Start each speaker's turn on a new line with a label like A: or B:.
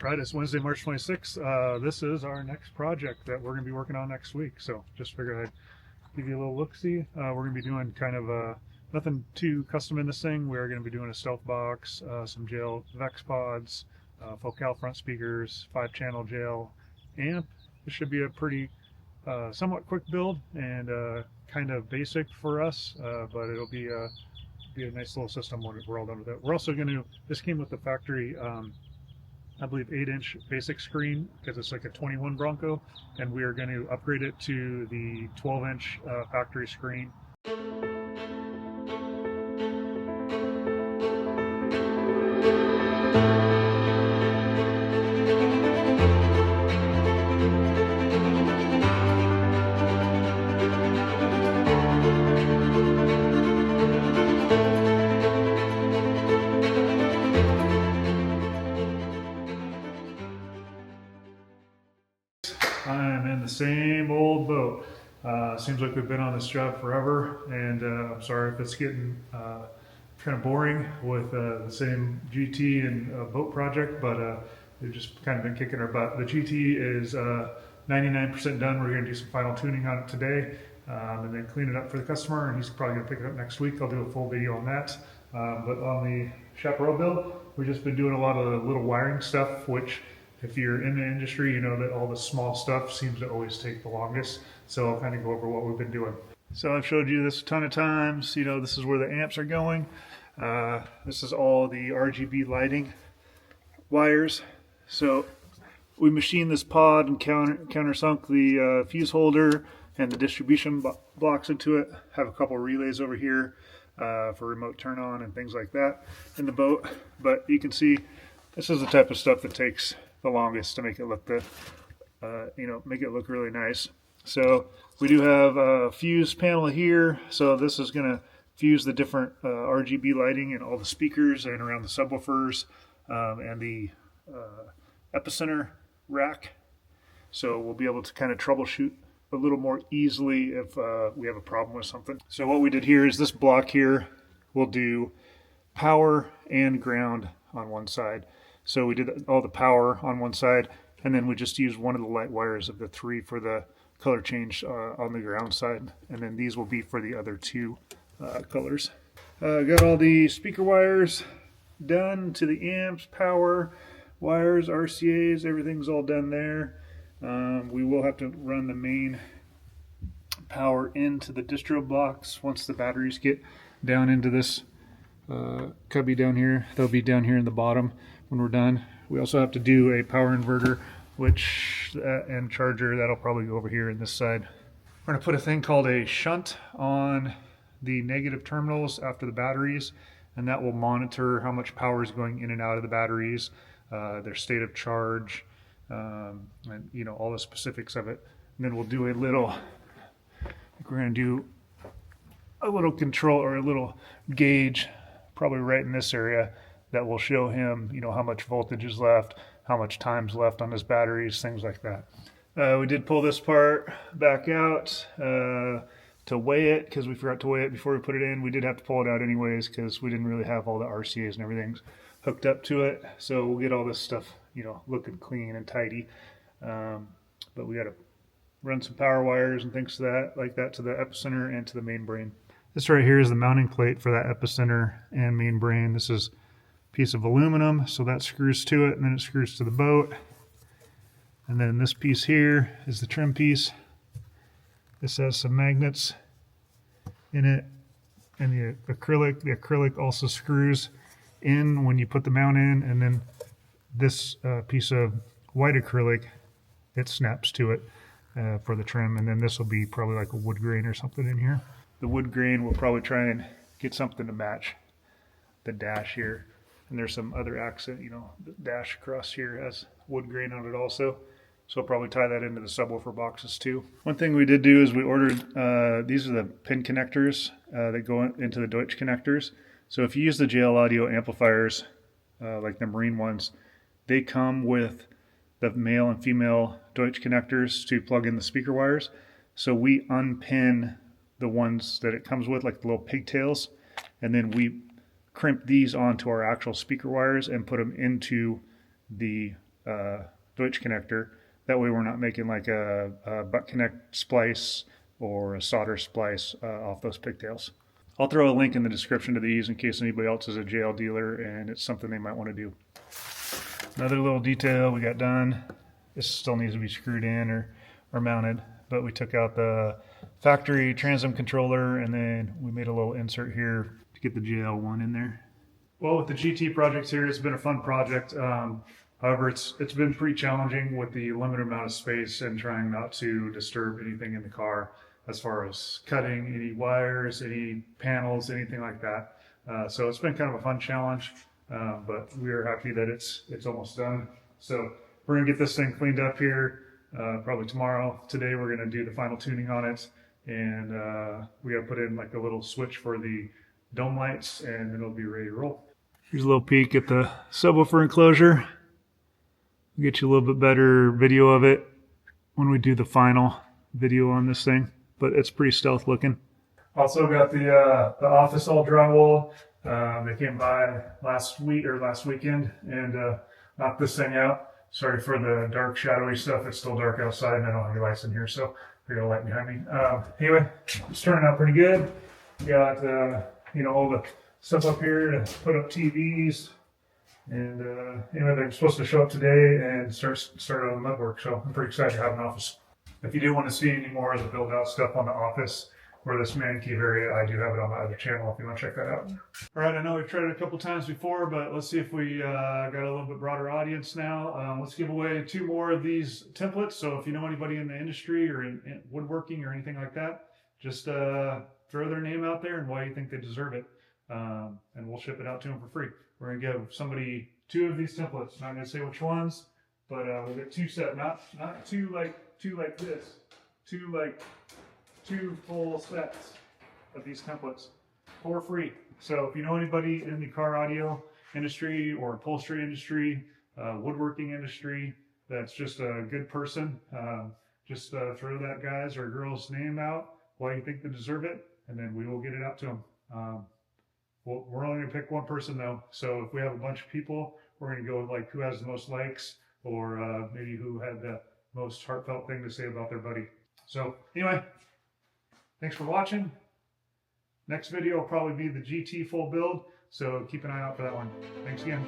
A: Right, it's Wednesday, March 26th. This is our next project that we're going to be working on next week. So just figured I'd give you a little look-see. We're going to be doing kind of nothing too custom in this thing. We're going to be doing a stealth box, some jail Vex pods, Focal front speakers, 5-channel jail amp. This should be a pretty somewhat quick build and kind of basic for us, but it'll be a nice little system when we're all done with it. We're also going to, this came with the factory I believe 8-inch basic screen because it's like a 21 Bronco, and we are going to upgrade it to the 12-inch factory screen. I'm in the same old boat. Seems like we've been on this job forever, and I'm sorry if it's getting kind of boring with the same GT and boat project, but we've just kind of been kicking our butt. The GT is 99% done. We're going to do some final tuning on it today, and then clean it up for the customer, and he's probably going to pick it up next week. I'll do a full video on that. But on the Chaparral build, we've just been doing a lot of the little wiring stuff, which if you're in the industry, you know that all the small stuff seems to always take the longest. So I'll kind of go over what we've been doing. So I've showed you this a ton of times. You know, this is where the amps are going. This is all the RGB lighting wires. So we machined this pod and countersunk the fuse holder and the distribution blocks into it. Have a couple relays over here for remote turn on and things like that in the boat. But you can see this is the type of stuff that takes the longest to make it look make it look really nice. So we do have a fuse panel here. So this is going to fuse the different RGB lighting and all the speakers and around the subwoofers and the epicenter rack. So we'll be able to kind of troubleshoot a little more easily if we have a problem with something. So what we did here is this block here will do power and ground on one side. So we did all the power on one side, and then we just used one of the light wires of the 3 for the color change on the ground side, and then these will be for the other 2 colors. Got all the speaker wires done to the amps, power wires, RCAs, everything's all done there. We will have to run the main power into the distro box once the batteries get down into this cubby down here. They'll be down here in the bottom when we're done. We also have to do a power inverter, and charger. That'll probably go over here in this side. We're going to put a thing called a shunt on the negative terminals after the batteries, and that will monitor how much power is going in and out of the batteries, their state of charge, and all the specifics of it. And then we'll do a little, we're going to do a little control or a little gauge, probably right in this area, that will show him, how much voltage is left, how much time's left on his batteries, things like that. We did pull this part back out to weigh it because we forgot to weigh it before we put it in. We did have to pull it out anyways because we didn't really have all the RCAs and everything hooked up to it. So we'll get all this stuff, looking clean and tidy. But we got to run some power wires and things like that to the epicenter and to the main brain. This right here is the mounting plate for that epicenter and main brain. This is piece of aluminum, so that screws to it, and then it screws to the boat. And then this piece here is the trim piece. This has some magnets in it, and the acrylic also screws in when you put the mount in, and then this piece of white acrylic, it snaps to it for the trim, and then this will be probably like a wood grain or something in here. The wood grain, we'll probably try and get something to match the dash here. And there's some other accent, the dash across here has wood grain on it also. So I'll probably tie that into the subwoofer boxes too. One thing we did do is we ordered, these are the pin connectors that go into the Deutsch connectors. So if you use the JL Audio amplifiers, like the Marine ones, they come with the male and female Deutsch connectors to plug in the speaker wires. So we unpin the ones that it comes with, like the little pigtails, and then we crimp these onto our actual speaker wires and put them into the Deutsch connector. That way we're not making like a butt connect splice or a solder splice off those pigtails. I'll throw a link in the description to these in case anybody else is a JL dealer and it's something they might want to do. Another little detail we got done. This still needs to be screwed in or mounted, but we took out the factory transom controller and then we made a little insert here to get the JL1 in there. Well, with the GT projects here, it's been a fun project. However, it's been pretty challenging with the limited amount of space and trying not to disturb anything in the car as far as cutting any wires, any panels, anything like that. So it's been kind of a fun challenge, but we are happy that it's almost done. So we're gonna get this thing cleaned up here probably tomorrow. Today we're gonna do the final tuning on it, and we gotta put in like a little switch for the dome lights, and then it'll be ready to roll. Here's a little peek at the subwoofer enclosure. We'll get you a little bit better video of it when we do the final video on this thing, but it's pretty stealth looking. Also got the office all drywalled. They came by last weekend and knocked this thing out. Sorry for the dark shadowy stuff. It's still dark outside and I don't have any lights in here, so we got a light behind me. Anyway, it's turning out pretty good. We got all the stuff up here to put up TVs. And anyway, they're supposed to show up today and start on the mud work, so I'm pretty excited to have an office. If you do want to see any more of the build out stuff on the office or this man cave area, I do have it on my other channel if you want to check that out. All right, I know we've tried it a couple times before, but let's see if we got a little bit broader audience now. Let's give away 2 more of these templates. So if you know anybody in the industry or in woodworking or anything like that, just throw their name out there and why you think they deserve it. And we'll ship it out to them for free. We're gonna give somebody 2 of these templates. Not gonna say which ones, but we'll get 2 set, not two like this, 2 full sets of these templates for free. So if you know anybody in the car audio industry or upholstery industry, woodworking industry, that's just a good person, just throw that guy's or girl's name out, why you think they deserve it, and then we will get it out to them. Well, we're only gonna pick 1 person though, so if we have a bunch of people, we're gonna go with like who has the most likes or maybe who had the most heartfelt thing to say about their buddy. So anyway, thanks for watching. Next video will probably be the GT full build, so keep an eye out for that one. Thanks again.